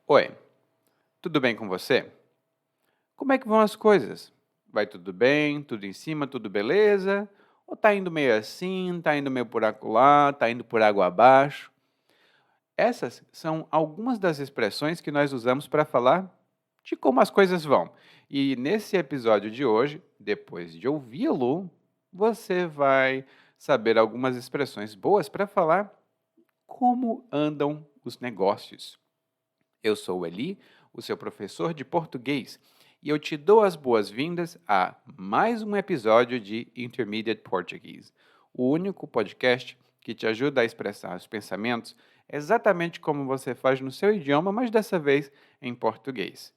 Oi, tudo bem com você? Como é que vão as coisas? Vai tudo bem? Tudo em cima? Tudo beleza? Ou tá indo meio assim, tá indo meio por acolá, tá indo por água abaixo? Essas são algumas das expressões que nós usamos para falar de como as coisas vão. E nesse episódio de hoje, depois de ouvi-lo, você vai saber algumas expressões boas para falar como andam os negócios. Eu sou o Eli, o seu professor de português, e eu te dou as boas-vindas a mais um episódio de Intermediate Portuguese, o único podcast que te ajuda a expressar os pensamentos exatamente como você faz no seu idioma, mas dessa vez em português.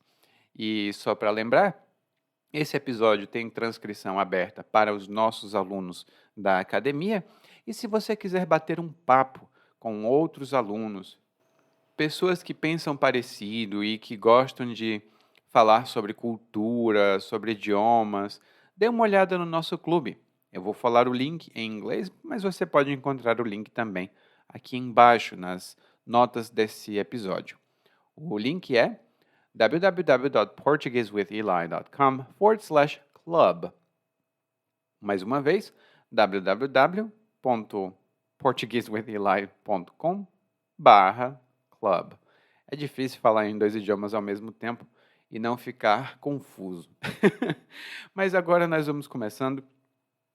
E só para lembrar, esse episódio tem transcrição aberta para os nossos alunos da academia, e se você quiser bater um papo com outros alunos, pessoas que pensam parecido e que gostam de falar sobre cultura, sobre idiomas, dê uma olhada no nosso clube. Eu vou falar o link em inglês, mas você pode encontrar o link também aqui embaixo nas notas desse episódio. O link é www.portuguesewitheli.com/club. Mais uma vez, www.portuguesewitheli.com/club. É difícil falar em dois idiomas ao mesmo tempo e não ficar confuso. Mas agora nós vamos começando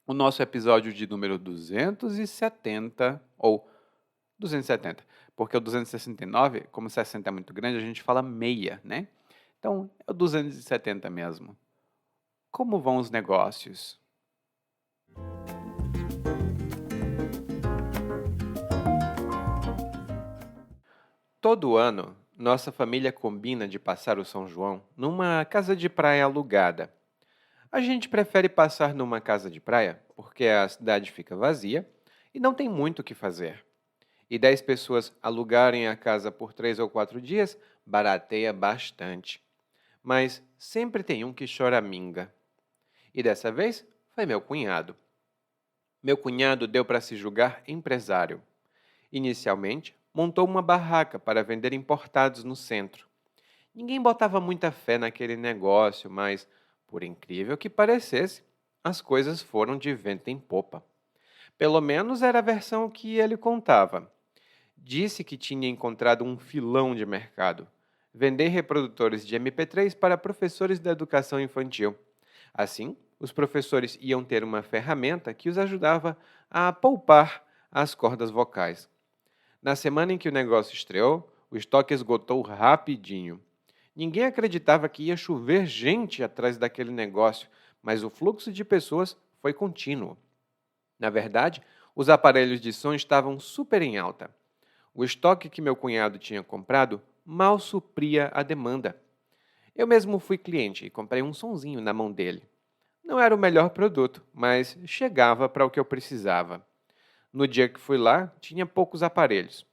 o nosso episódio de número 270, ou 270, porque o 269, como 60 é muito grande, a gente fala meia, né? Então, é o 270 mesmo. Como vão os negócios? Todo ano, nossa família combina de passar o São João numa casa de praia alugada. A gente prefere passar numa casa de praia porque a cidade fica vazia e não tem muito o que fazer. E 10 pessoas alugarem a casa por 3 ou 4 dias barateia bastante. Mas sempre tem um que choraminga. E dessa vez foi meu cunhado. Meu cunhado deu para se julgar empresário. Inicialmente, montou uma barraca para vender importados no centro. Ninguém botava muita fé naquele negócio, mas, por incrível que parecesse, as coisas foram de vento em popa. Pelo menos era a versão que ele contava. Disse que tinha encontrado um filão de mercado: vender reprodutores de MP3 para professores da educação infantil. Assim, os professores iam ter uma ferramenta que os ajudava a poupar as cordas vocais. Na semana em que o negócio estreou, o estoque esgotou rapidinho. Ninguém acreditava que ia chover gente atrás daquele negócio, mas o fluxo de pessoas foi contínuo. Na verdade, os aparelhos de som estavam super em alta. O estoque que meu cunhado tinha comprado mal supria a demanda. Eu mesmo fui cliente e comprei um sonzinho na mão dele. Não era o melhor produto, mas chegava para o que eu precisava. No dia que fui lá, tinha poucos aparelhos.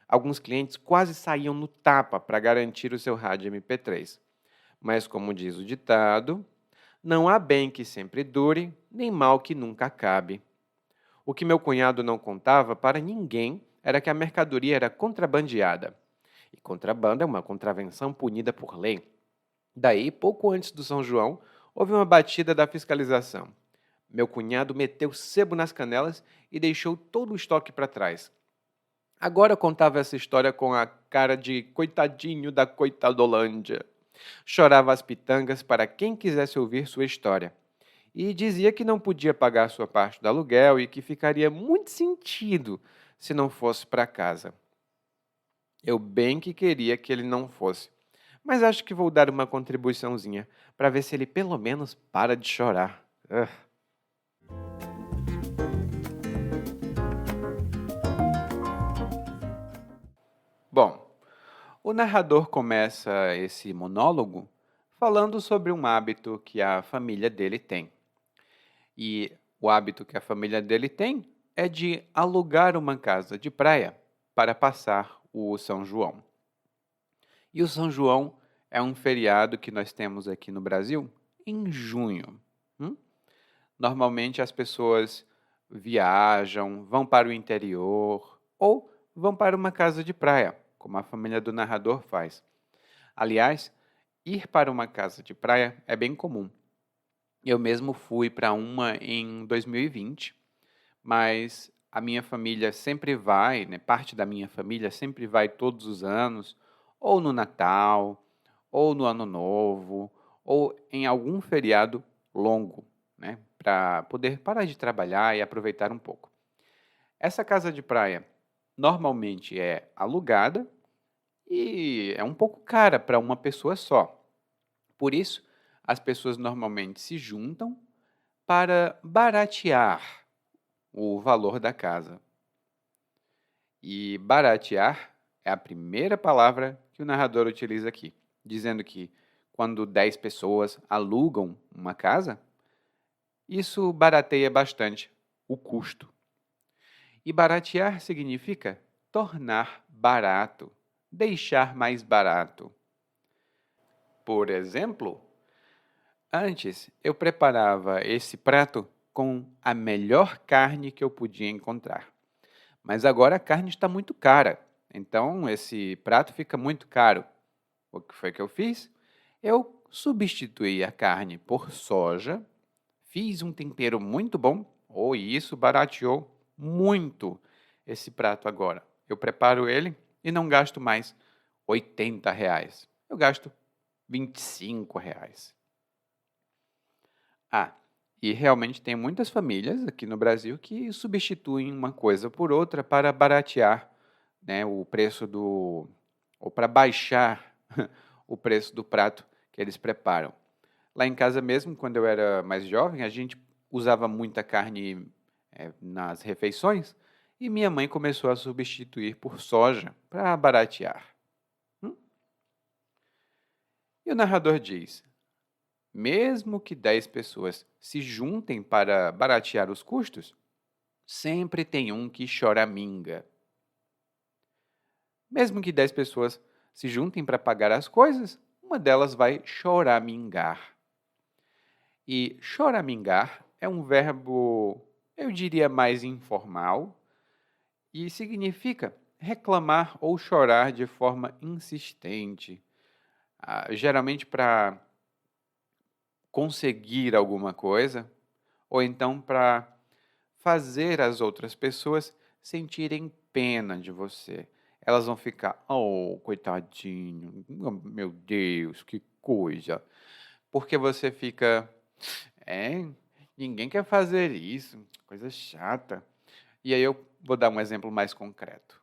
Alguns clientes quase saíam no tapa para garantir o seu rádio MP3. Mas, como diz o ditado, não há bem que sempre dure, nem mal que nunca acabe. O que meu cunhado não contava para ninguém era que a mercadoria era contrabandeada. E contrabando é uma contravenção punida por lei. Daí, pouco antes do São João, houve uma batida da fiscalização. Meu cunhado meteu sebo nas canelas e deixou todo o estoque para trás. Agora eu contava essa história com a cara de coitadinho da coitadolândia. Chorava as pitangas para quem quisesse ouvir sua história. E dizia que não podia pagar sua parte do aluguel e que ficaria muito sentido se não fosse para casa. Eu bem que queria que ele não fosse, mas acho que vou dar uma contribuiçãozinha para ver se ele pelo menos para de chorar. Bom, o narrador começa esse monólogo falando sobre um hábito que a família dele tem. E o hábito que a família dele tem é de alugar uma casa de praia para passar o São João. E o São João é um feriado que nós temos aqui no Brasil em junho. hum? Normalmente as pessoas viajam, vão para o interior ou vão para uma casa de praia, como a família do narrador faz. Aliás, ir para uma casa de praia é bem comum. Eu mesmo fui para uma em 2020, mas a minha família sempre vai, né, parte da minha família sempre vai todos os anos, ou no Natal, ou no Ano Novo, ou em algum feriado longo, né, para poder parar de trabalhar e aproveitar um pouco. Essa casa de praia normalmente é alugada e é um pouco cara para uma pessoa só. Por isso, as pessoas normalmente se juntam para baratear o valor da casa. E baratear é a primeira palavra que o narrador utiliza aqui, dizendo que quando 10 pessoas alugam uma casa, isso barateia bastante o custo. E baratear significa tornar barato, deixar mais barato. Por exemplo, antes eu preparava esse prato com a melhor carne que eu podia encontrar. Mas agora a carne está muito cara, então esse prato fica muito caro. O que foi que eu fiz? Eu substituí a carne por soja, fiz um tempero muito bom, e isso barateou muito esse prato agora. Eu preparo ele e não gasto mais R$ 80. Eu gasto R$ 25. Ah, e realmente tem muitas famílias aqui no Brasil que substituem uma coisa por outra para baratear, né, o preço ou para baixar o preço do prato que eles preparam. Lá em casa mesmo, quando eu era mais jovem, a gente usava muita carne nas refeições e minha mãe começou a substituir por soja para baratear. E o narrador diz: mesmo que 10 pessoas se juntem para baratear os custos, sempre tem um que choraminga. Mesmo que 10 pessoas se juntem para pagar as coisas, uma delas vai choramingar. E choramingar é um verbo, eu diria, mais informal e significa reclamar ou chorar de forma insistente, geralmente para conseguir alguma coisa ou então para fazer as outras pessoas sentirem pena de você. Elas vão ficar, oh, coitadinho, oh, meu Deus, que coisa. Porque você fica, é, ninguém quer fazer isso, coisa chata. E aí eu vou dar um exemplo mais concreto.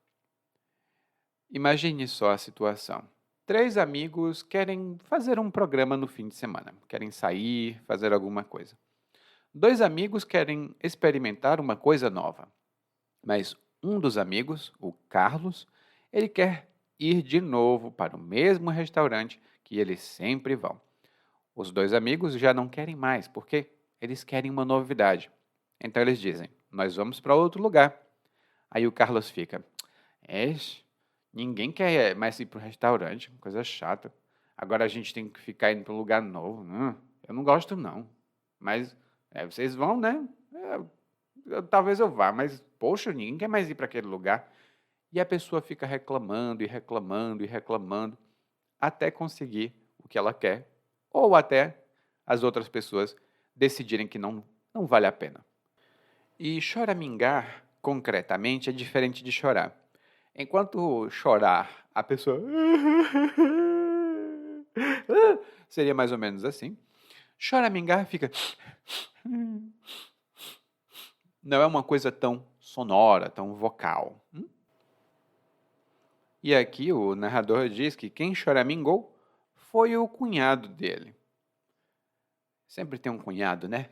Imagine só a situação. 3 amigos querem fazer um programa no fim de semana, querem sair, fazer alguma coisa. 2 amigos querem experimentar uma coisa nova, mas um dos amigos, o Carlos, ele quer ir de novo para o mesmo restaurante que eles sempre vão. Os 2 amigos já não querem mais, porque eles querem uma novidade. Então eles dizem: nós vamos para outro lugar. Aí o Carlos fica: é, ninguém quer mais ir para o restaurante, coisa chata. Agora a gente tem que ficar indo para um lugar novo. Eu não gosto não. Mas vocês vão, né? Talvez eu vá, mas poxa, ninguém quer mais ir para aquele lugar. E a pessoa fica reclamando e reclamando e reclamando até conseguir o que ela quer, ou até as outras pessoas decidirem que não vale a pena. E choramingar, concretamente, é diferente de chorar. Enquanto chorar, a pessoa seria mais ou menos assim. Choramingar fica não é uma coisa tão sonora, tão vocal. E aqui o narrador diz que quem choramingou foi o cunhado dele. Sempre tem um cunhado, né?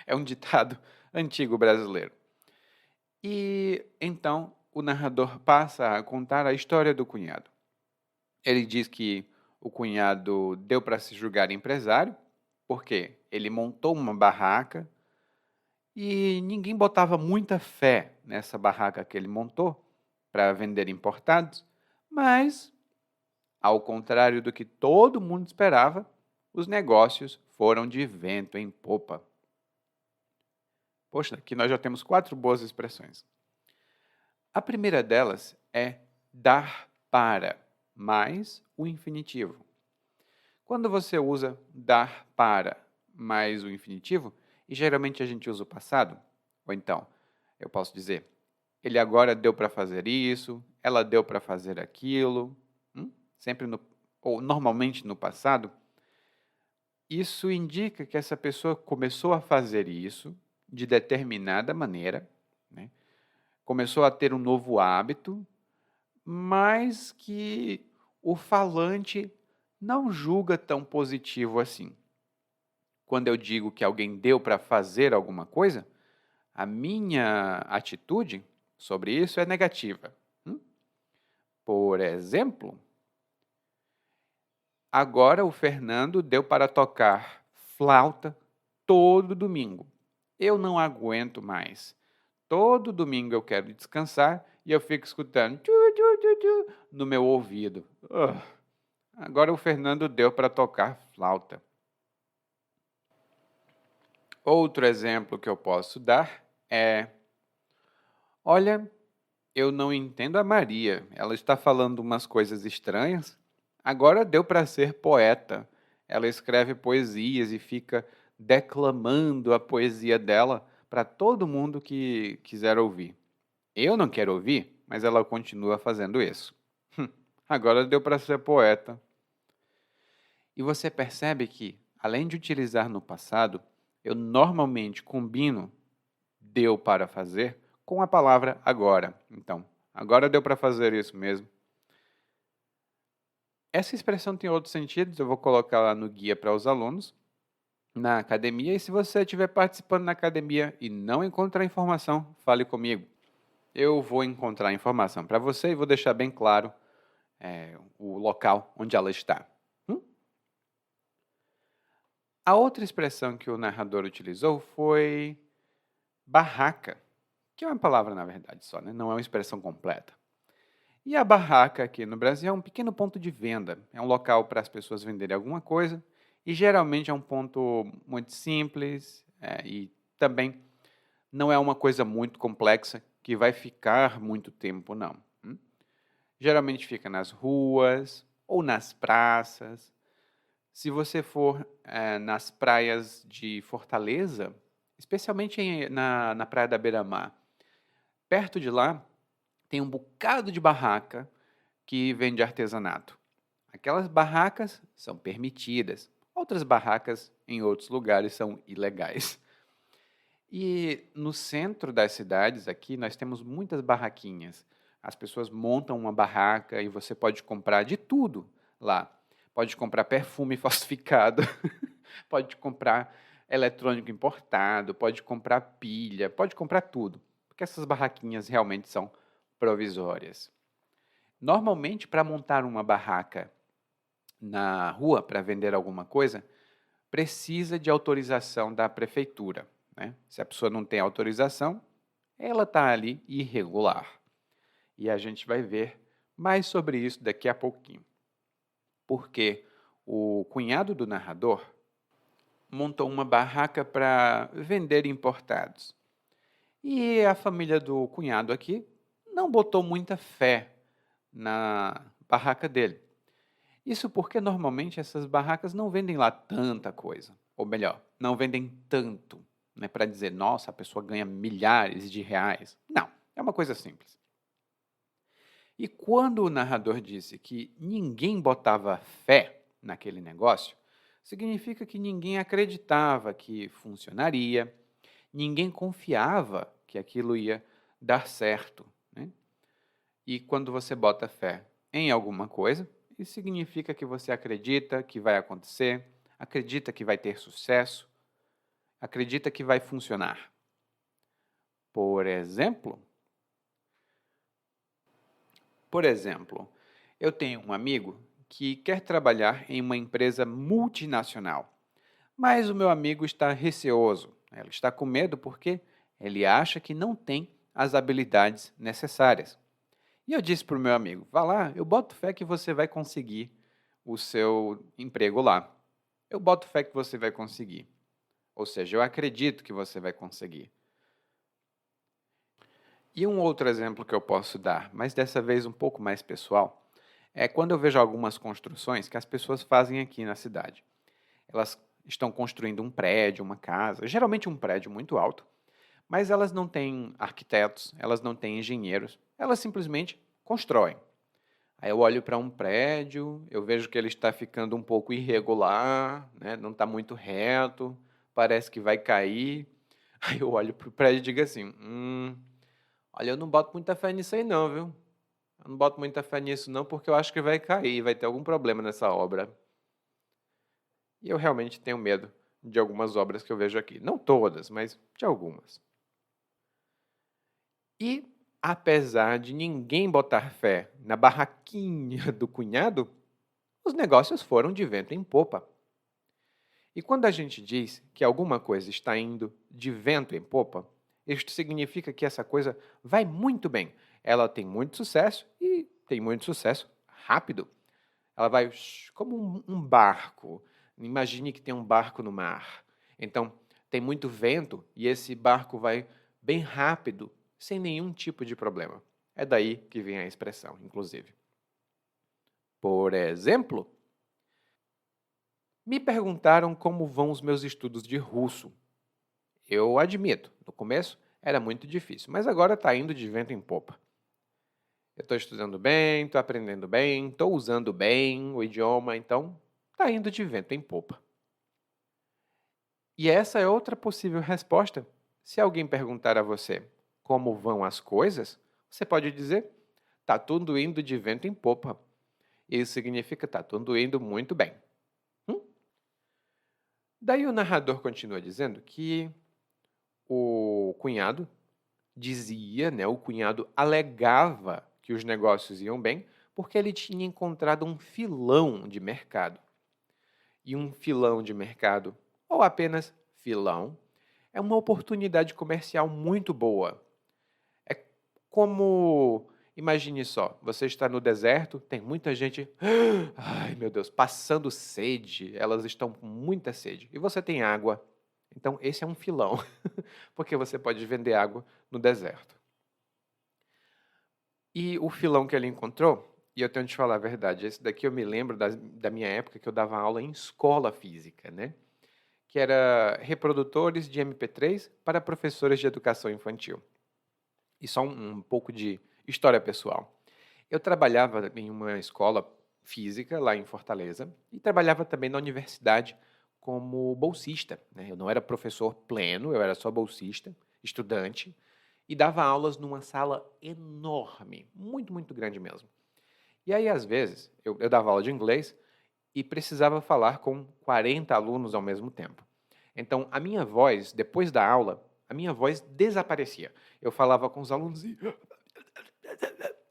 É um ditado antigo brasileiro. E então o narrador passa a contar a história do cunhado. Ele diz que o cunhado deu para se julgar empresário, porque ele montou uma barraca e ninguém botava muita fé nessa barraca que ele montou para vender importados, mas, ao contrário do que todo mundo esperava, os negócios foram de vento em popa. Poxa, aqui nós já temos 4 boas expressões. A primeira delas é dar para. mais o infinitivo. Quando você usa dar para mais o infinitivo, e geralmente a gente usa o passado, ou então, eu posso dizer, ele agora deu para fazer isso, ela deu para fazer aquilo, sempre ou normalmente no passado, isso indica que essa pessoa começou a fazer isso de determinada maneira, né? Começou a ter um novo hábito, mas que o falante não julga tão positivo assim. Quando eu digo que alguém deu para fazer alguma coisa, a minha atitude sobre isso é negativa. Por exemplo, agora o Fernando deu para tocar flauta todo domingo. Eu não aguento mais. Todo domingo eu quero descansar e eu fico escutando tchu, tchu, tchu, tchu, no meu ouvido. Agora o Fernando deu para tocar flauta. Outro exemplo que eu posso dar é: olha, eu não entendo a Maria. Ela está falando umas coisas estranhas. Agora deu para ser poeta. Ela escreve poesias e fica declamando a poesia dela para todo mundo que quiser ouvir. Eu não quero ouvir, mas ela continua fazendo isso. Agora deu para ser poeta. E você percebe que, além de utilizar no passado, eu normalmente combino deu para fazer com a palavra agora. Então, agora deu para fazer isso mesmo. Essa expressão tem outros sentidos, eu vou colocar lá no guia para os alunos, na academia, e se você estiver participando na academia e não encontrar informação, fale comigo. Eu vou encontrar a informação para você e vou deixar bem claro o local onde ela está. A outra expressão que o narrador utilizou foi barraca, que é uma palavra na verdade só, né? Não é uma expressão completa. E a barraca aqui no Brasil é um pequeno ponto de venda, é um local para as pessoas venderem alguma coisa e geralmente é um ponto muito simples e também não é uma coisa muito complexa que vai ficar muito tempo, não. Geralmente fica nas ruas ou nas praças. Se você for nas praias de Fortaleza, especialmente na praia da Beira-Mar, perto de lá tem um bocado de barraca que vende artesanato. Aquelas barracas são permitidas, outras barracas em outros lugares são ilegais. E no centro das cidades aqui nós temos muitas barraquinhas. As pessoas montam uma barraca e você pode comprar de tudo lá. Pode comprar perfume falsificado, pode comprar eletrônico importado, pode comprar pilha, pode comprar tudo, porque essas barraquinhas realmente são provisórias. Normalmente, para montar uma barraca na rua para vender alguma coisa, precisa de autorização da prefeitura, né? Se a pessoa não tem autorização, ela está ali irregular. E a gente vai ver mais sobre isso daqui a pouquinho. Porque o cunhado do narrador montou uma barraca para vender importados. E a família do cunhado aqui não botou muita fé na barraca dele. Isso porque normalmente essas barracas não vendem lá tanta coisa. Ou melhor, não vendem tanto, né, para dizer, nossa, a pessoa ganha milhares de reais. Não, é uma coisa simples. E quando o narrador disse que ninguém botava fé naquele negócio, significa que ninguém acreditava que funcionaria, ninguém confiava que aquilo ia dar certo, né? E quando você bota fé em alguma coisa, isso significa que você acredita que vai acontecer, acredita que vai ter sucesso, acredita que vai funcionar. Por exemplo, eu tenho um amigo que quer trabalhar em uma empresa multinacional, mas o meu amigo está receoso, ele está com medo porque ele acha que não tem as habilidades necessárias. E eu disse para o meu amigo, vá lá, eu boto fé que você vai conseguir o seu emprego lá. Eu boto fé que você vai conseguir. Ou seja, eu acredito que você vai conseguir. E um outro exemplo que eu posso dar, mas dessa vez um pouco mais pessoal, É quando eu vejo algumas construções que as pessoas fazem aqui na cidade. Elas estão construindo um prédio, uma casa, geralmente um prédio muito alto, mas elas não têm arquitetos, elas não têm engenheiros, elas simplesmente constroem. Aí eu olho para um prédio, eu vejo que ele está ficando um pouco irregular, né? Não está muito reto, parece que vai cair. Aí eu olho para o prédio e digo assim: olha, eu não boto muita fé nisso aí não, viu? Eu não boto muita fé nisso não, porque eu acho que vai cair, vai ter algum problema nessa obra. E eu realmente tenho medo de algumas obras que eu vejo aqui. Não todas, mas de algumas. E, apesar de ninguém botar fé na barraquinha do cunhado, os negócios foram de vento em popa. E quando a gente diz que alguma coisa está indo de vento em popa, isto significa que essa coisa vai muito bem. Ela tem muito sucesso e tem muito sucesso rápido. Ela vai como um barco. Imagine que tem um barco no mar. Então, tem muito vento e esse barco vai bem rápido, sem nenhum tipo de problema. É daí que vem a expressão, inclusive. Por exemplo, me perguntaram como vão os meus estudos de russo. Eu admito, no começo era muito difícil, mas agora está indo de vento em popa. Eu estou estudando bem, estou aprendendo bem, estou usando bem o idioma, então está indo de vento em popa. E essa é outra possível resposta. Se alguém perguntar a você como vão as coisas, você pode dizer: está tudo indo de vento em popa. Isso significa está tudo indo muito bem. Daí o narrador continua dizendo que o cunhado dizia, né, o cunhado alegava que os negócios iam bem porque ele tinha encontrado um filão de mercado. E um filão de mercado, ou apenas filão, é uma oportunidade comercial muito boa. É como, imagine só, você está no deserto, tem muita gente, ai meu Deus, passando sede, elas estão com muita sede, e você tem água. Então esse é um filão, porque você pode vender água no deserto. E o filão que ele encontrou, e eu tenho de te falar a verdade, esse daqui eu me lembro da minha época que eu dava aula em escola física, né? Que era reprodutores de MP3 para professores de educação infantil. E só um pouco de história pessoal. Eu trabalhava em uma escola física lá em Fortaleza e trabalhava também na universidade como bolsista, né? Eu não era professor pleno, eu era só bolsista, estudante, e dava aulas numa sala enorme, muito, muito grande mesmo. E aí, às vezes, eu dava aula de inglês e precisava falar com 40 alunos ao mesmo tempo. Então, a minha voz, depois da aula, a minha voz desaparecia. Eu falava com os alunos e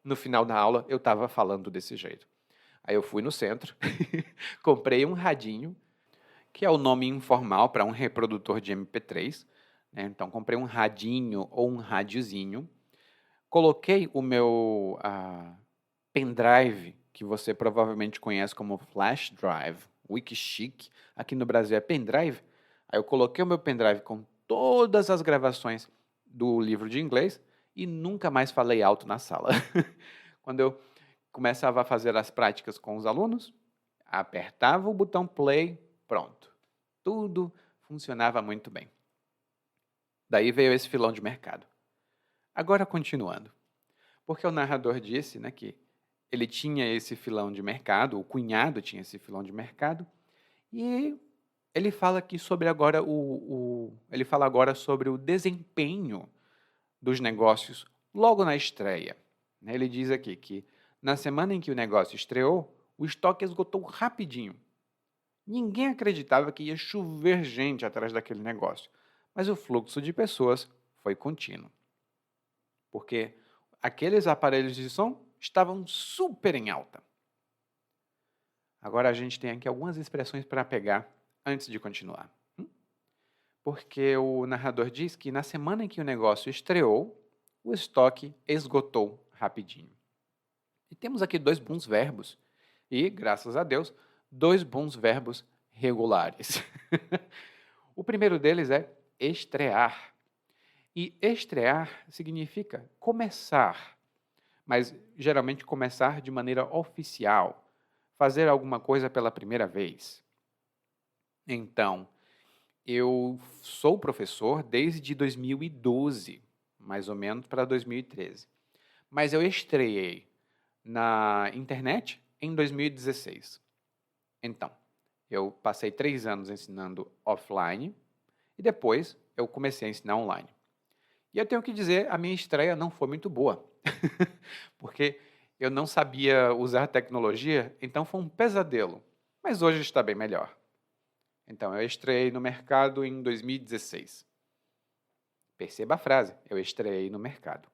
no final da aula eu estava falando desse jeito. Aí eu fui no centro, comprei um radinho, que é o nome informal para um reprodutor de MP3, né? Então, comprei um radinho ou um radiozinho, coloquei o meu pendrive, que você provavelmente conhece como flash drive, Wikichic, aqui no Brasil é pendrive. Aí eu coloquei o meu pendrive com todas as gravações do livro de inglês e nunca mais falei alto na sala. Quando eu começava a fazer as práticas com os alunos, apertava o botão play, pronto. Tudo funcionava muito bem. Daí veio esse filão de mercado. Agora continuando. Porque o narrador disse, né, que ele tinha esse filão de mercado, o cunhado tinha esse filão de mercado, e ele fala aqui sobre agora ele fala agora sobre o desempenho dos negócios logo na estreia. Ele diz aqui que na semana em que o negócio estreou, o estoque esgotou rapidinho. Ninguém acreditava que ia chover gente atrás daquele negócio, mas o fluxo de pessoas foi contínuo. Porque aqueles aparelhos de som estavam super em alta. Agora a gente tem aqui algumas expressões para pegar antes de continuar. Porque o narrador diz que na semana em que o negócio estreou, o estoque esgotou rapidinho. E temos aqui dois bons verbos. E, graças a Deus, dois bons verbos regulares. O primeiro deles é estrear. E estrear significa começar. mas geralmente começar de maneira oficial, fazer alguma coisa pela primeira vez. Então, eu sou professor desde 2012, mais ou menos para 2013. Mas eu estreiei na internet em 2016. Então, eu passei 3 anos ensinando offline e depois eu comecei a ensinar online. E eu tenho que dizer, a minha estreia não foi muito boa, porque eu não sabia usar tecnologia, então foi um pesadelo. Mas hoje está bem melhor. Então, eu estreiei no mercado em 2016. Perceba a frase, eu estreiei no mercado.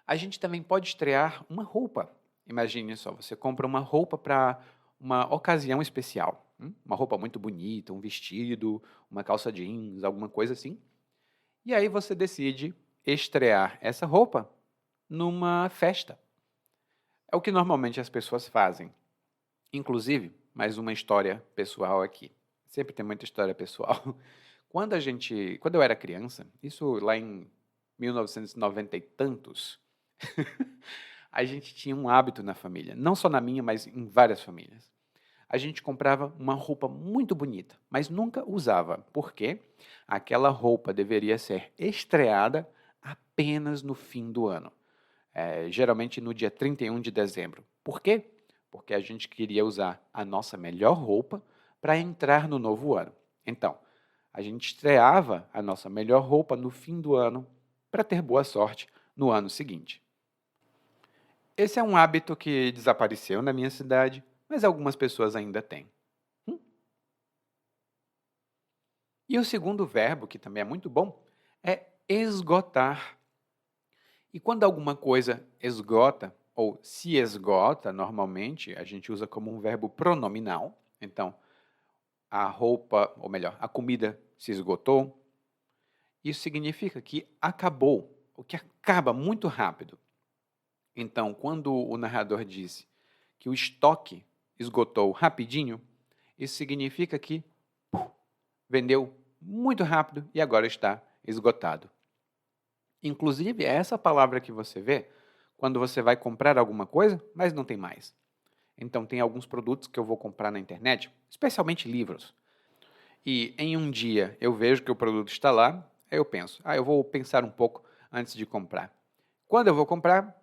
A gente também pode estrear uma roupa. Imagine só, você compra uma roupa para uma ocasião especial. Uma roupa muito bonita, um vestido, uma calça jeans, alguma coisa assim. E aí você decide estrear essa roupa numa festa. É o que normalmente as pessoas fazem. Inclusive, mais uma história pessoal aqui. Sempre tem muita história pessoal. Quando eu era criança, isso lá em 1990 e tantos, a gente tinha um hábito na família, não só na minha, mas em várias famílias. A gente comprava uma roupa muito bonita, mas nunca usava, porque aquela roupa deveria ser estreada apenas no fim do ano, geralmente no dia 31 de dezembro. Por quê? Porque a gente queria usar a nossa melhor roupa para entrar no novo ano. Então, a gente estreava a nossa melhor roupa no fim do ano para ter boa sorte no ano seguinte. Esse é um hábito que desapareceu na minha cidade, mas algumas pessoas ainda têm. Hum? E o segundo verbo, que também é muito bom, é esgotar. E quando alguma coisa esgota, ou se esgota, normalmente, a gente usa como um verbo pronominal. Então, a roupa, ou melhor, a comida se esgotou. Isso significa que acabou, o que acaba muito rápido. Então, quando o narrador disse que o estoque esgotou rapidinho, isso significa que vendeu muito rápido e agora está esgotado. Inclusive, é essa palavra que você vê quando você vai comprar alguma coisa, mas não tem mais. Então, tem alguns produtos que eu vou comprar na internet, especialmente livros. E em um dia eu vejo que o produto está lá, aí eu penso, eu vou pensar um pouco antes de comprar. Quando eu vou comprar,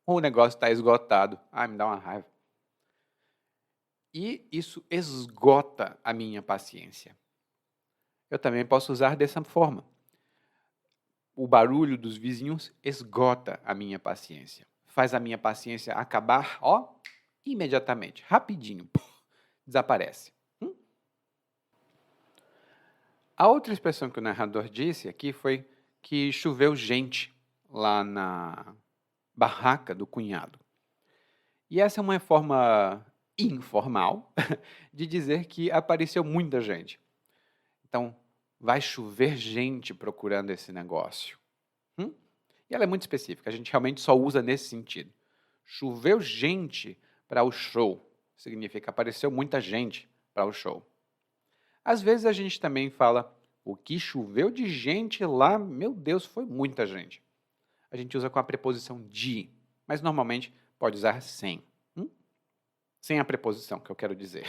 o negócio está esgotado. Me dá uma raiva. E isso esgota a minha paciência. Eu também posso usar dessa forma. O barulho dos vizinhos esgota a minha paciência. Faz a minha paciência acabar, imediatamente, rapidinho. Desaparece. A outra expressão que o narrador disse aqui foi que choveu gente lá na barraca do cunhado. E essa é uma forma informal de dizer que apareceu muita gente. Então, vai chover gente procurando esse negócio. E ela é muito específica, a gente realmente só usa nesse sentido. Choveu gente para o show. Significa apareceu muita gente para o show. Às vezes a gente também fala, o que choveu de gente lá, meu Deus, foi muita gente. A gente usa com a preposição de, mas normalmente pode usar sem. Sem a preposição, que eu quero dizer.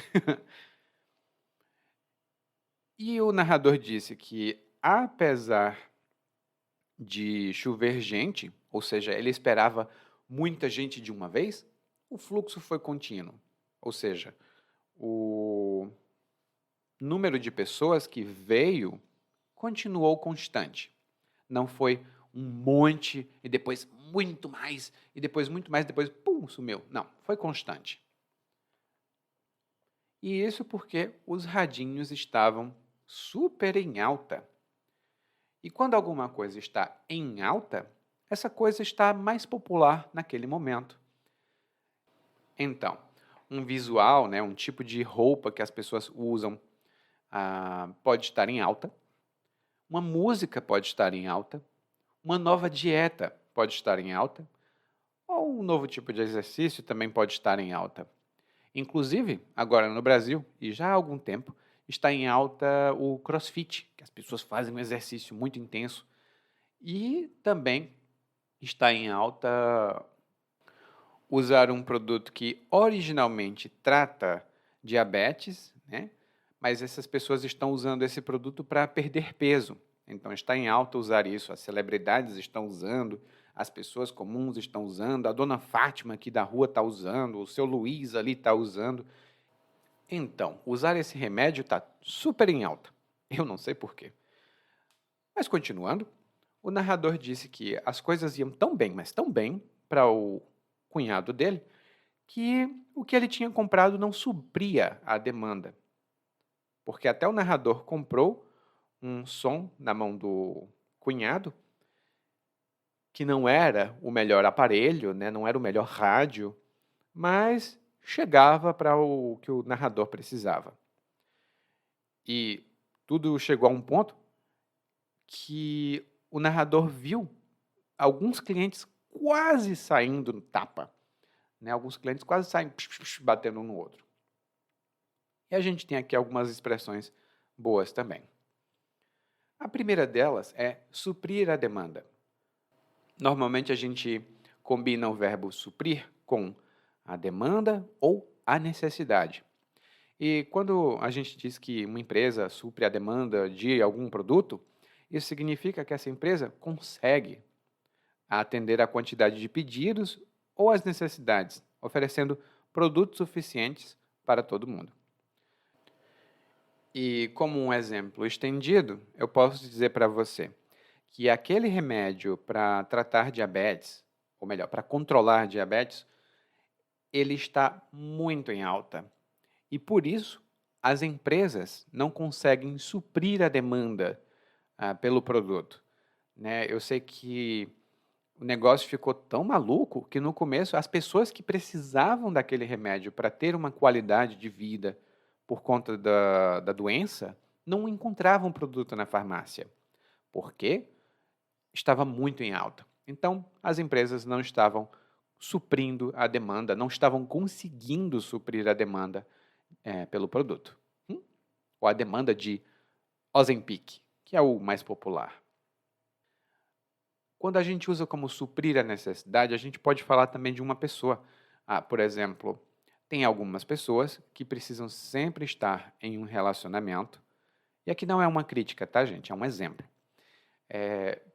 E o narrador disse que, apesar de chover gente, ou seja, ele esperava muita gente de uma vez, o fluxo foi contínuo. Ou seja, o número de pessoas que veio continuou constante. Não foi um monte e depois muito mais, e depois muito mais, depois sumiu. Não, foi constante. E isso porque os radinhos estavam super em alta. E quando alguma coisa está em alta, essa coisa está mais popular naquele momento. Então, um visual, um tipo de roupa que as pessoas usam, pode estar em alta. Uma música pode estar em alta. Uma nova dieta pode estar em alta. Ou um novo tipo de exercício também pode estar em alta. Inclusive, agora no Brasil, e já há algum tempo, está em alta o CrossFit, que as pessoas fazem um exercício muito intenso. E também está em alta usar um produto que originalmente trata diabetes, né? Mas essas pessoas estão usando esse produto para perder peso. Então está em alta usar isso. As celebridades estão usando, as pessoas comuns estão usando, a dona Fátima aqui da rua está usando, o seu Luiz ali está usando. Então, usar esse remédio está super em alta. Eu não sei por quê. Mas continuando, o narrador disse que as coisas iam tão bem, mas tão bem, para o cunhado dele, que o que ele tinha comprado não supria a demanda. Porque até o narrador comprou um som na mão do cunhado, que não era o melhor aparelho, né? Não era o melhor rádio, mas chegava para o que o narrador precisava. E tudo chegou a um ponto que o narrador viu alguns clientes quase saindo no tapa, né? Alguns clientes quase saem batendo um no outro. E a gente tem aqui algumas expressões boas também. A primeira delas é suprir a demanda. Normalmente a gente combina o verbo suprir com a demanda ou a necessidade. E quando a gente diz que uma empresa supre a demanda de algum produto, isso significa que essa empresa consegue atender a quantidade de pedidos ou as necessidades, oferecendo produtos suficientes para todo mundo. E como um exemplo estendido, eu posso dizer para você que aquele remédio para tratar diabetes, ou melhor, para controlar diabetes, ele está muito em alta. E por isso, as empresas não conseguem suprir a demanda pelo produto, né? Eu sei que o negócio ficou tão maluco que no começo as pessoas que precisavam daquele remédio para ter uma qualidade de vida por conta da doença não encontravam produto na farmácia. Por quê? Estava muito em alta. Então, as empresas não estavam suprindo a demanda, não estavam conseguindo suprir a demanda pelo produto. Ou a demanda de Ozempic, que é o mais popular. Quando a gente usa como suprir a necessidade, a gente pode falar também de uma pessoa. Por exemplo, tem algumas pessoas que precisam sempre estar em um relacionamento. E aqui não é uma crítica, tá, gente? É um exemplo.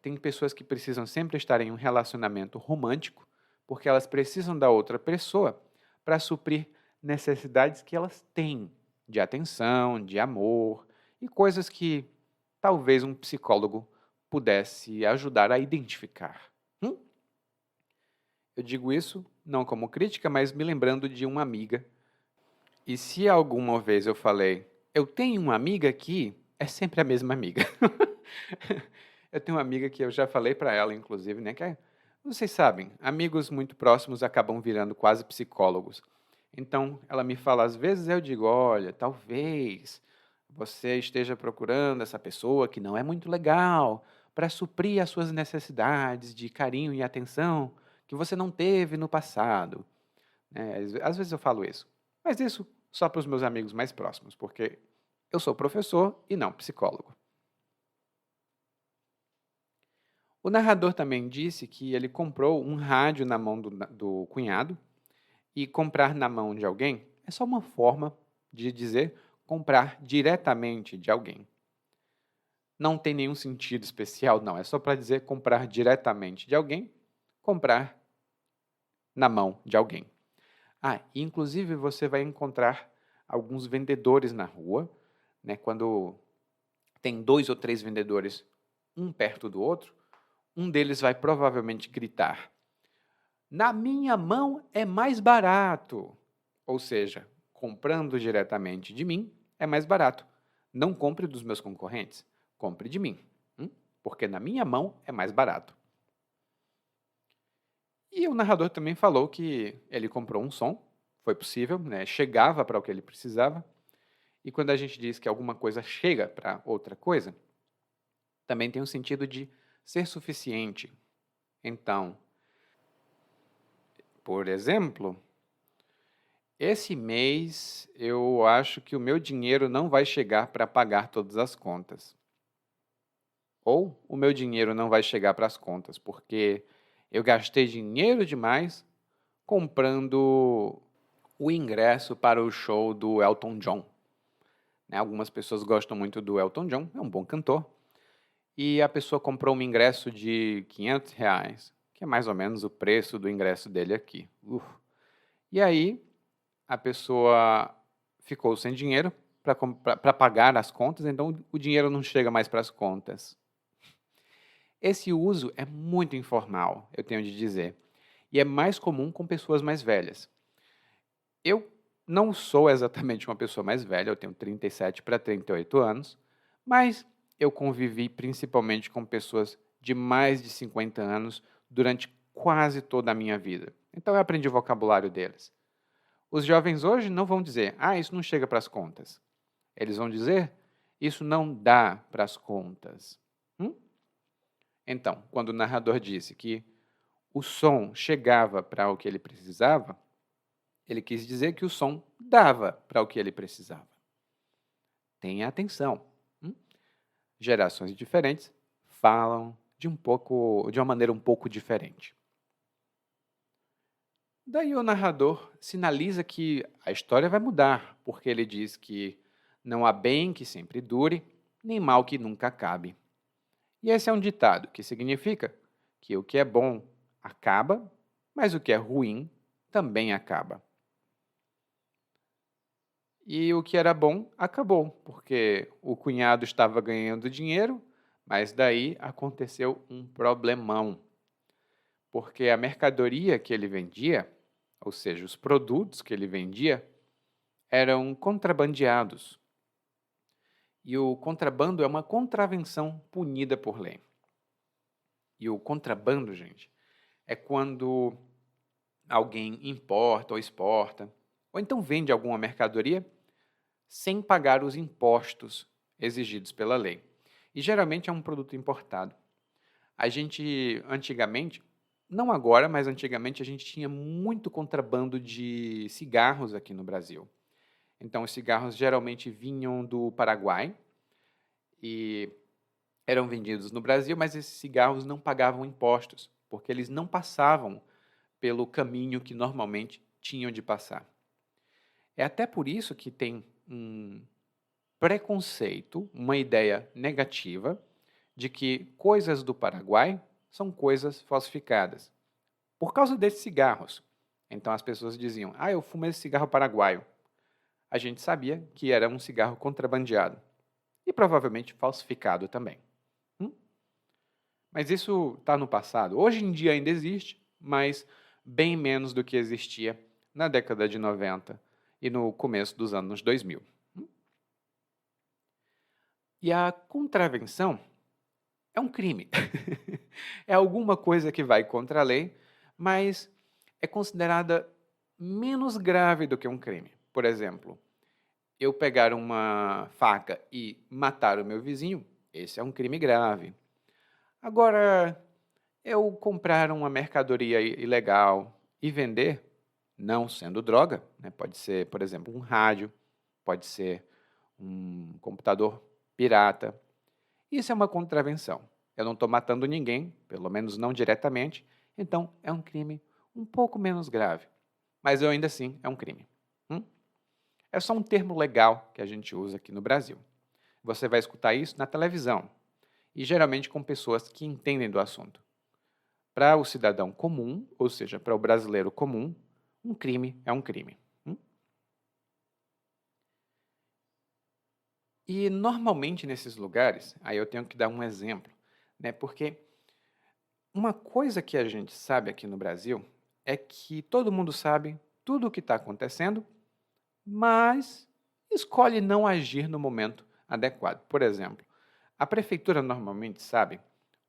Tem pessoas que precisam sempre estar em um relacionamento romântico porque elas precisam da outra pessoa para suprir necessidades que elas têm de atenção, de amor e coisas que talvez um psicólogo pudesse ajudar a identificar. Eu digo isso não como crítica, mas me lembrando de uma amiga. E se alguma vez eu falei, eu tenho uma amiga aqui, é sempre a mesma amiga. Eu tenho uma amiga que eu já falei para ela, inclusive, né, que vocês sabem, amigos muito próximos acabam virando quase psicólogos. Então, ela me fala, às vezes eu digo, olha, talvez você esteja procurando essa pessoa que não é muito legal para suprir as suas necessidades de carinho e atenção que você não teve no passado. Às vezes eu falo isso, mas isso só para os meus amigos mais próximos, porque eu sou professor e não psicólogo. O narrador também disse que ele comprou um rádio na mão do cunhado, e comprar na mão de alguém é só uma forma de dizer comprar diretamente de alguém. Não tem nenhum sentido especial, não. É só para dizer comprar diretamente de alguém, comprar na mão de alguém. E inclusive você vai encontrar alguns vendedores na rua, né? Quando tem 2 ou 3 vendedores, um perto do outro, um deles vai provavelmente gritar: na minha mão é mais barato. Ou seja, comprando diretamente de mim é mais barato. Não compre dos meus concorrentes, compre de mim, porque na minha mão é mais barato. E o narrador também falou que ele comprou um som, foi possível, né? Chegava para o que ele precisava. E quando a gente diz que alguma coisa chega para outra coisa, também tem o sentido de ser suficiente. Então, por exemplo, esse mês eu acho que o meu dinheiro não vai chegar para pagar todas as contas. Ou o meu dinheiro não vai chegar para as contas, porque Eu gastei dinheiro demais comprando o ingresso para o show do Elton John. Né? Algumas pessoas gostam muito do Elton John, é um bom cantor. E a pessoa comprou um ingresso de R$ 500, que é mais ou menos o preço do ingresso dele aqui. E aí, a pessoa ficou sem dinheiro para pagar as contas, então o dinheiro não chega mais para as contas. Esse uso é muito informal, eu tenho de dizer, e é mais comum com pessoas mais velhas. Eu não sou exatamente uma pessoa mais velha, eu tenho 37 para 38 anos, mas eu convivi principalmente com pessoas de mais de 50 anos durante quase toda a minha vida. Então eu aprendi o vocabulário deles. Os jovens hoje não vão dizer, isso não chega para as contas. Eles vão dizer, isso não dá para as contas. Então, quando o narrador disse que o som chegava para o que ele precisava, ele quis dizer que o som dava para o que ele precisava. Tenha atenção. Gerações diferentes falam de uma maneira um pouco diferente. Daí o narrador sinaliza que a história vai mudar, porque ele diz que não há bem que sempre dure, nem mal que nunca acabe. E esse é um ditado que significa que o que é bom acaba, mas o que é ruim também acaba. E o que era bom acabou, porque o cunhado estava ganhando dinheiro, mas daí aconteceu um problemão. Porque a mercadoria que ele vendia, ou seja, os produtos que ele vendia, eram contrabandeados. E o contrabando é uma contravenção punida por lei. E o contrabando, gente, é quando alguém importa ou exporta, ou então vende alguma mercadoria sem pagar os impostos exigidos pela lei. E geralmente é um produto importado. A gente, antigamente, não agora, mas antigamente a gente tinha muito contrabando de cigarros aqui no Brasil. Então, os cigarros geralmente vinham do Paraguai e eram vendidos no Brasil, mas esses cigarros não pagavam impostos, porque eles não passavam pelo caminho que normalmente tinham de passar. É até por isso que tem um preconceito, uma ideia negativa de que coisas do Paraguai são coisas falsificadas. Por causa desses cigarros. Então as pessoas diziam, eu fumo esse cigarro paraguaio. A gente sabia que era um cigarro contrabandeado. E provavelmente falsificado também. Mas isso está no passado. Hoje em dia ainda existe, mas bem menos do que existia na década de 90 e no começo dos anos 2000. E a contravenção é um crime. É alguma coisa que vai contra a lei, mas é considerada menos grave do que um crime. Por exemplo, eu pegar uma faca e matar o meu vizinho, esse é um crime grave. Agora, eu comprar uma mercadoria ilegal e vender, não sendo droga, pode ser, por exemplo, um rádio, pode ser um computador pirata, isso é uma contravenção. Eu não estou matando ninguém, pelo menos não diretamente, então é um crime um pouco menos grave. Mas ainda assim é um crime. É só um termo legal que a gente usa aqui no Brasil. Você vai escutar isso na televisão, e geralmente com pessoas que entendem do assunto. Para o cidadão comum, ou seja, para o brasileiro comum, um crime é um crime. E normalmente nesses lugares, aí eu tenho que dar um exemplo, porque uma coisa que a gente sabe aqui no Brasil é que todo mundo sabe tudo o que está acontecendo, mas escolhe não agir no momento adequado. Por exemplo, a prefeitura normalmente sabe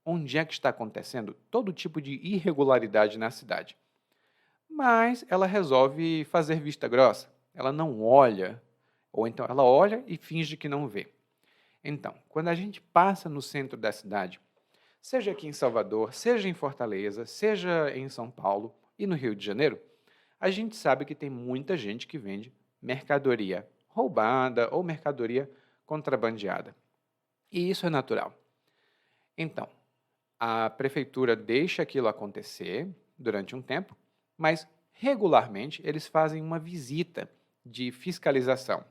onde é que está acontecendo todo tipo de irregularidade na cidade, mas ela resolve fazer vista grossa. Ela não olha, ou então ela olha e finge que não vê. Então, quando a gente passa no centro da cidade, seja aqui em Salvador, seja em Fortaleza, seja em São Paulo e no Rio de Janeiro, a gente sabe que tem muita gente que vende mercadoria roubada ou mercadoria contrabandeada. E isso é natural. Então, A prefeitura deixa aquilo acontecer durante um tempo, mas regularmente eles fazem uma visita de fiscalização.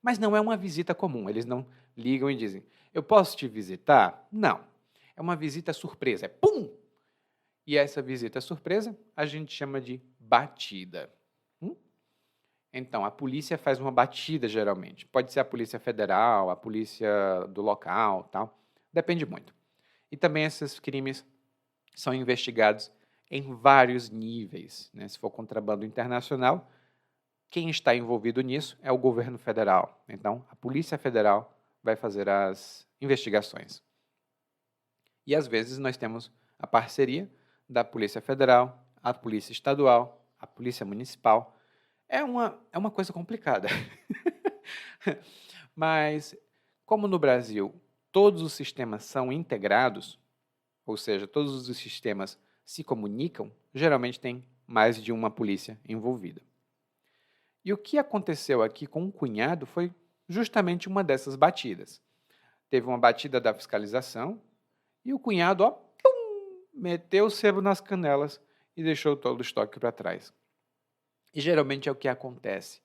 Mas não é uma visita comum, eles não ligam e dizem: "Eu posso te visitar?" Não. É uma visita surpresa, é pum! E essa visita surpresa a gente chama de batida. Hum? Então, a polícia faz uma batida geralmente. Pode ser a Polícia Federal, a polícia do local, tal. Depende muito. E também esses crimes são investigados em vários níveis, né? Se for contrabando internacional, quem está envolvido nisso é o governo federal. Então, a Polícia Federal vai fazer as investigações. E às vezes nós temos a parceria da Polícia Federal, a Polícia Estadual, a Polícia Municipal. É uma coisa complicada. Mas, como no Brasil todos os sistemas são integrados, ou seja, todos os sistemas se comunicam, geralmente tem mais de uma polícia envolvida. E o que aconteceu aqui com o cunhado foi justamente uma dessas batidas. Teve uma batida da fiscalização e o cunhado, ó, pum, meteu o sebo nas canelas e deixou todo o estoque para trás. E geralmente é o que acontece.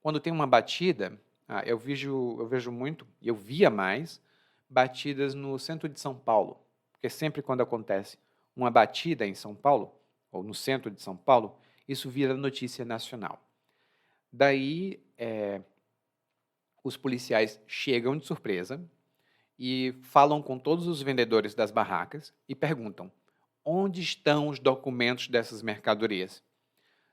Quando tem uma batida, eu vejo muito, e eu via mais, batidas no centro de São Paulo. Porque sempre quando acontece uma batida em São Paulo, ou no centro de São Paulo, isso vira notícia nacional. Daí, os policiais chegam de surpresa e falam com todos os vendedores das barracas e perguntam: onde estão os documentos dessas mercadorias?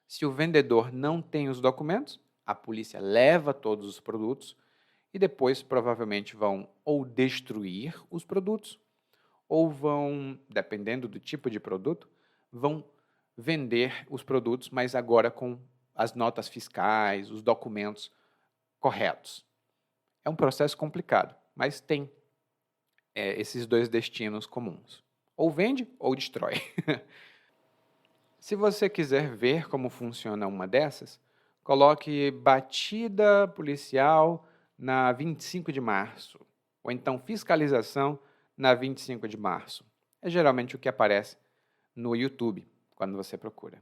Se o vendedor não tem os documentos, a polícia leva todos os produtos e depois provavelmente vão ou destruir os produtos ou vão, dependendo do tipo de produto, vão vender os produtos, mas agora com as notas fiscais, os documentos corretos. É um processo complicado, mas tem esses dois destinos comuns. Ou vende ou destrói. Se você quiser ver como funciona uma dessas, coloque batida policial na 25 de março, ou então fiscalização na 25 de março. É geralmente o que aparece no YouTube, quando você procura.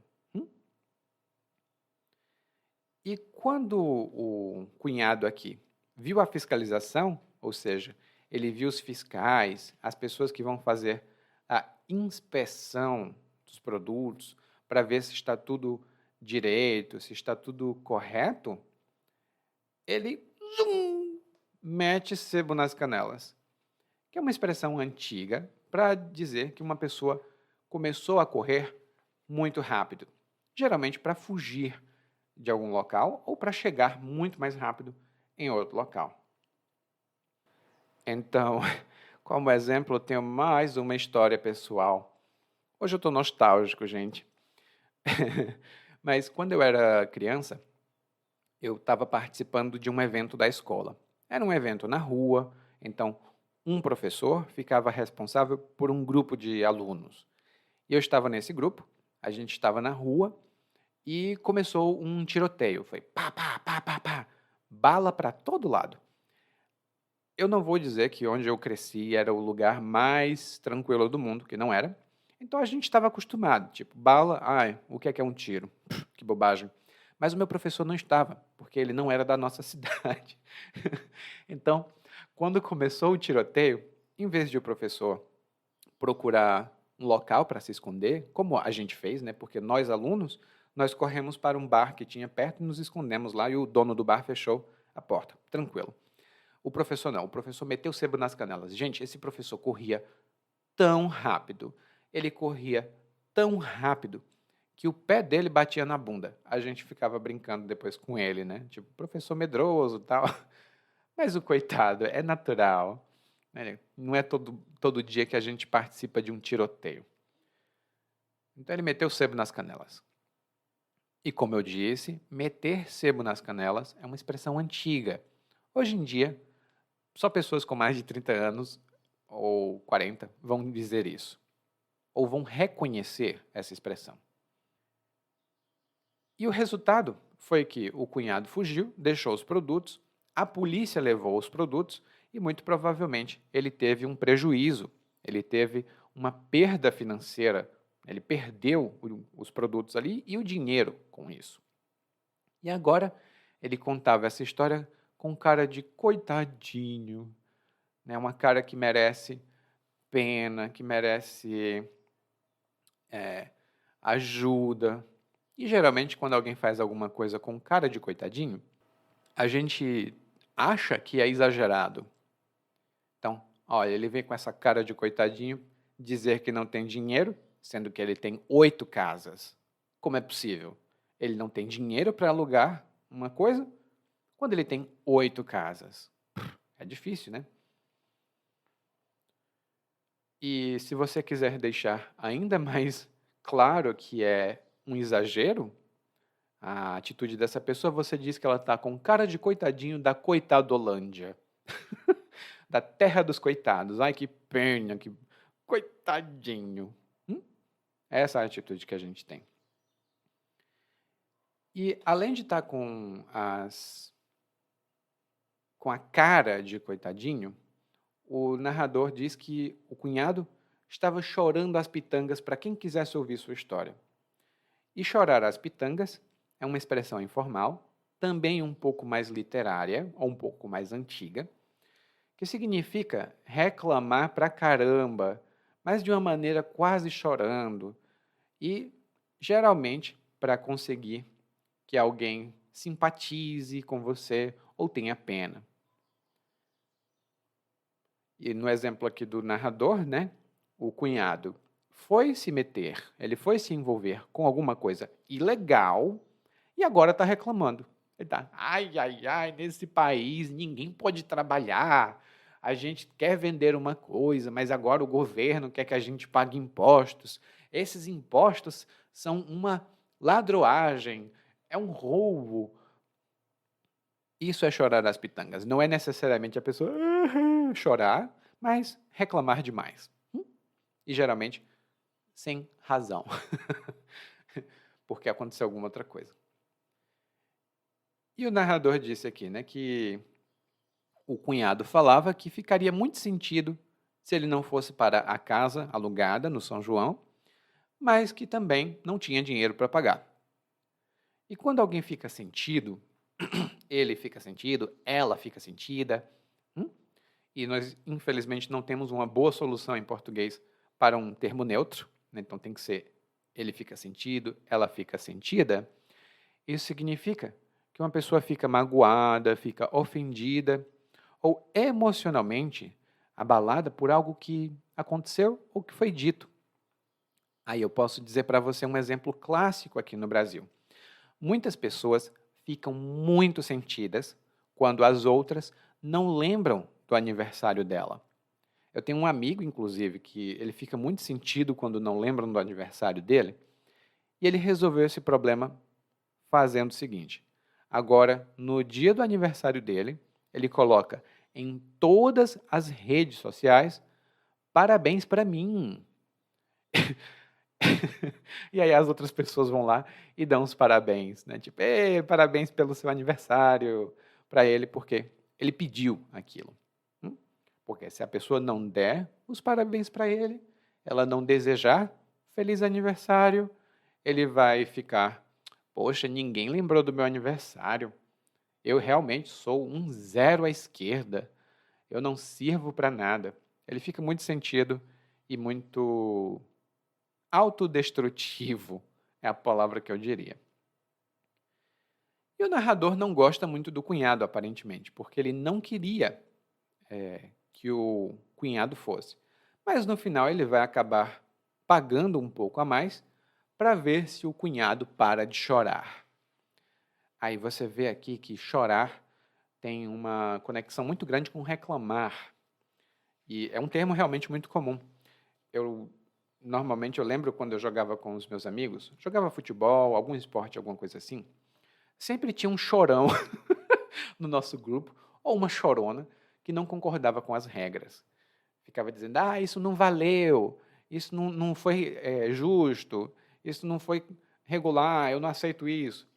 E quando o cunhado aqui viu a fiscalização, ou seja, ele viu os fiscais, as pessoas que vão fazer a inspeção dos produtos para ver se está tudo direito, se está tudo correto, ele mete sebo nas canelas, que é uma expressão antiga para dizer que uma pessoa começou a correr muito rápido, geralmente para fugir de algum local ou para chegar muito mais rápido em outro local. Então, como exemplo, eu tenho mais uma história pessoal. Hoje eu estou nostálgico, gente. Mas quando eu era criança, eu estava participando de um evento da escola. Era um evento na rua, então um professor ficava responsável por um grupo de alunos. E eu estava nesse grupo, a gente estava na rua e começou um tiroteio. Foi pá, pá, pá, pá, pá, bala para todo lado. Eu não vou dizer que onde eu cresci era o lugar mais tranquilo do mundo, que não era. Então a gente estava acostumado, tipo, bala, ai, o que é um tiro? Que bobagem. Mas o meu professor não estava, porque ele não era da nossa cidade. Então, quando começou o tiroteio, em vez de o professor procurar um local para se esconder, como a gente fez, né? Porque nós alunos, nós corremos para um bar que tinha perto e nos escondemos lá e o dono do bar fechou a porta. Tranquilo. O professor não, o professor meteu sebo nas canelas. Gente, esse professor corria tão rápido, ele corria tão rápido que o pé dele batia na bunda. A gente ficava brincando depois com ele, né? Tipo, professor medroso e tal. Mas o coitado, é natural. Né? Não é todo dia que a gente participa de um tiroteio. Então ele meteu sebo nas canelas. E como eu disse, meter sebo nas canelas é uma expressão antiga. Hoje em dia, só pessoas com mais de 30 anos ou 40 vão dizer isso. Ou vão reconhecer essa expressão. E o resultado foi que o cunhado fugiu, deixou os produtos, a polícia levou os produtos e muito provavelmente ele teve um prejuízo, ele teve uma perda financeira. Ele perdeu os produtos ali e o dinheiro com isso. E agora ele contava essa história com cara de coitadinho, né? Uma cara que merece pena, que merece ajuda. E geralmente quando alguém faz alguma coisa com cara de coitadinho, a gente acha que é exagerado. Então, olha, ele vem com essa cara de coitadinho dizer que não tem dinheiro, sendo que ele tem 8 casas. Como é possível? Ele não tem dinheiro para alugar uma coisa quando ele tem 8 casas. É difícil, né? E se você quiser deixar ainda mais claro que é um exagero, a atitude dessa pessoa, você diz que ela está com cara de coitadinho da coitadolândia. Da terra dos coitados. Ai, que pena, que coitadinho. Essa é a atitude que a gente tem. E além de estar com a cara de coitadinho, o narrador diz que o cunhado estava chorando as pitangas para quem quisesse ouvir sua história. E chorar as pitangas é uma expressão informal, também um pouco mais literária, ou um pouco mais antiga, que significa reclamar pra caramba, mas de uma maneira quase chorando, e geralmente para conseguir que alguém simpatize com você ou tenha pena. E no exemplo aqui do narrador, né, o cunhado foi se meter, ele foi se envolver com alguma coisa ilegal e agora está reclamando. Ele está, ai, ai, ai, nesse país ninguém pode trabalhar, a gente quer vender uma coisa, mas agora o governo quer que a gente pague impostos. Esses impostos são uma ladroagem, é um roubo. Isso é chorar as pitangas. Não é necessariamente a pessoa chorar, mas reclamar demais. E geralmente sem razão. Porque aconteceu alguma outra coisa. E o narrador disse aqui, né, que o cunhado falava que ficaria muito sentido se ele não fosse para a casa alugada no São João, mas que também não tinha dinheiro para pagar. E quando alguém fica sentido, ele fica sentido, ela fica sentida, e nós, infelizmente, não temos uma boa solução em português para um termo neutro, né? Então tem que ser ele fica sentido, ela fica sentida. Isso significa que uma pessoa fica magoada, fica ofendida ou emocionalmente abalada por algo que aconteceu ou que foi dito. Aí eu posso dizer para você um exemplo clássico aqui no Brasil. Muitas pessoas ficam muito sentidas quando as outras não lembram do aniversário dela. Eu tenho um amigo, inclusive, que ele fica muito sentido quando não lembram do aniversário dele, e ele resolveu esse problema fazendo o seguinte: agora, no dia do aniversário dele, ele coloca em todas as redes sociais parabéns para mim. E aí as outras pessoas vão lá e dão os parabéns, né? Tipo, parabéns pelo seu aniversário para ele, porque ele pediu aquilo. Porque se a pessoa não der os parabéns para ele, ela não desejar feliz aniversário, ele vai ficar, poxa, ninguém lembrou do meu aniversário. Eu realmente sou um zero à esquerda. Eu não sirvo para nada. Ele fica muito sentido e muito autodestrutivo, é a palavra que eu diria. E o narrador não gosta muito do cunhado, aparentemente, porque ele não queria que o cunhado fosse. Mas no final ele vai acabar pagando um pouco a mais para ver se o cunhado para de chorar. Aí você vê aqui que chorar tem uma conexão muito grande com reclamar. E é um termo realmente muito comum. Normalmente eu lembro quando eu jogava com os meus amigos, jogava futebol, algum esporte, alguma coisa assim, sempre tinha um chorão no nosso grupo, ou uma chorona, que não concordava com as regras. Ficava dizendo, isso não valeu, isso não foi justo, isso não foi regular, eu não aceito isso.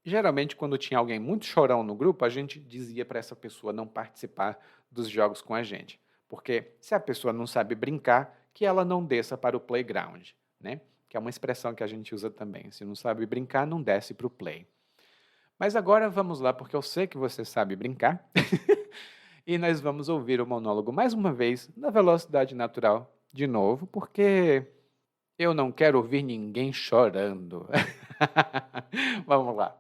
Geralmente, quando tinha alguém muito chorão no grupo, a gente dizia para essa pessoa não participar dos jogos com a gente. Porque se a pessoa não sabe brincar, que ela não desça para o playground, né? Que é uma expressão que a gente usa também. Se não sabe brincar, não desce para o play. Mas agora vamos lá, porque eu sei que você sabe brincar. E nós vamos ouvir o monólogo mais uma vez, na velocidade natural, de novo, porque eu não quero ouvir ninguém chorando. Vamos lá.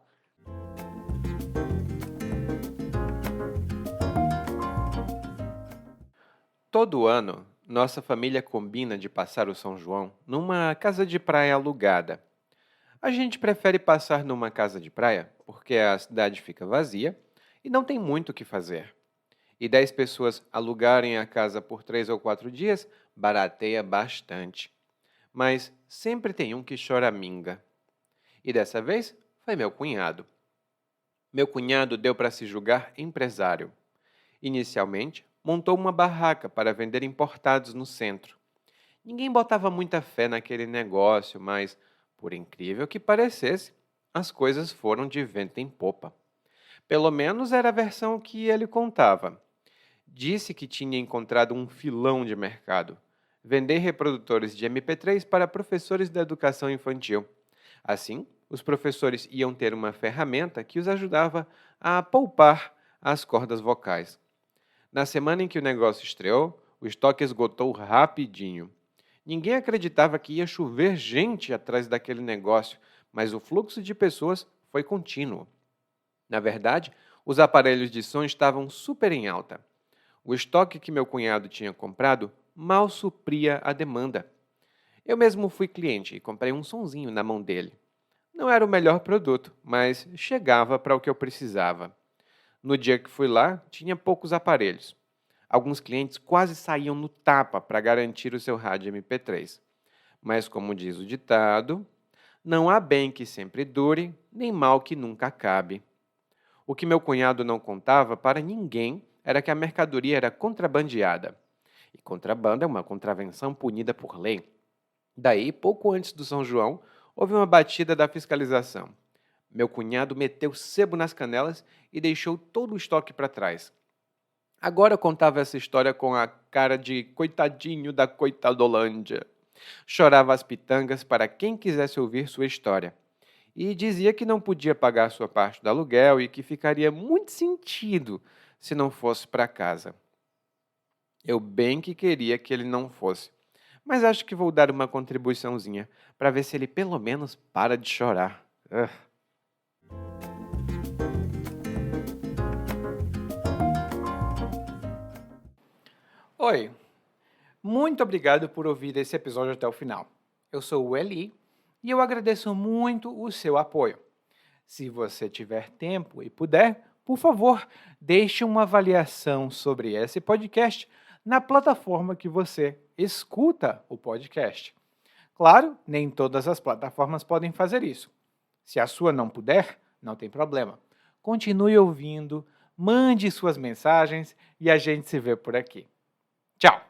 Todo ano, nossa família combina de passar o São João numa casa de praia alugada. A gente prefere passar numa casa de praia porque a cidade fica vazia e não tem muito o que fazer. E 10 pessoas alugarem a casa por 3 ou 4 dias barateia bastante. Mas sempre tem um que choraminga. E dessa vez foi meu cunhado. Meu cunhado deu para se julgar empresário. Inicialmente, montou uma barraca para vender importados no centro. Ninguém botava muita fé naquele negócio, mas, por incrível que parecesse, as coisas foram de vento em popa. Pelo menos era a versão que ele contava. Disse que tinha encontrado um filão de mercado: vender reprodutores de MP3 para professores da educação infantil. Assim, os professores iam ter uma ferramenta que os ajudava a poupar as cordas vocais. Na semana em que o negócio estreou, o estoque esgotou rapidinho. Ninguém acreditava que ia chover gente atrás daquele negócio, mas o fluxo de pessoas foi contínuo. Na verdade, os aparelhos de som estavam super em alta. O estoque que meu cunhado tinha comprado mal supria a demanda. Eu mesmo fui cliente e comprei um sonzinho na mão dele. Não era o melhor produto, mas chegava para o que eu precisava. No dia que fui lá, tinha poucos aparelhos. Alguns clientes quase saíam no tapa para garantir o seu rádio MP3. Mas, como diz o ditado, não há bem que sempre dure, nem mal que nunca acabe. O que meu cunhado não contava para ninguém era que a mercadoria era contrabandeada. E contrabando é uma contravenção punida por lei. Daí, pouco antes do São João, houve uma batida da fiscalização. Meu cunhado meteu sebo nas canelas e deixou todo o estoque para trás. Agora eu contava essa história com a cara de coitadinho da coitadolândia. Chorava as pitangas para quem quisesse ouvir sua história. E dizia que não podia pagar sua parte do aluguel e que ficaria muito sentido se não fosse para casa. Eu bem que queria que ele não fosse, mas acho que vou dar uma contribuiçãozinha para ver se ele pelo menos para de chorar. Oi, muito obrigado por ouvir esse episódio até o final. Eu sou o Eli e eu agradeço muito o seu apoio. Se você tiver tempo e puder, por favor, deixe uma avaliação sobre esse podcast na plataforma que você escuta o podcast. Claro, nem todas as plataformas podem fazer isso. Se a sua não puder, não tem problema. Continue ouvindo, mande suas mensagens e a gente se vê por aqui. Tchau!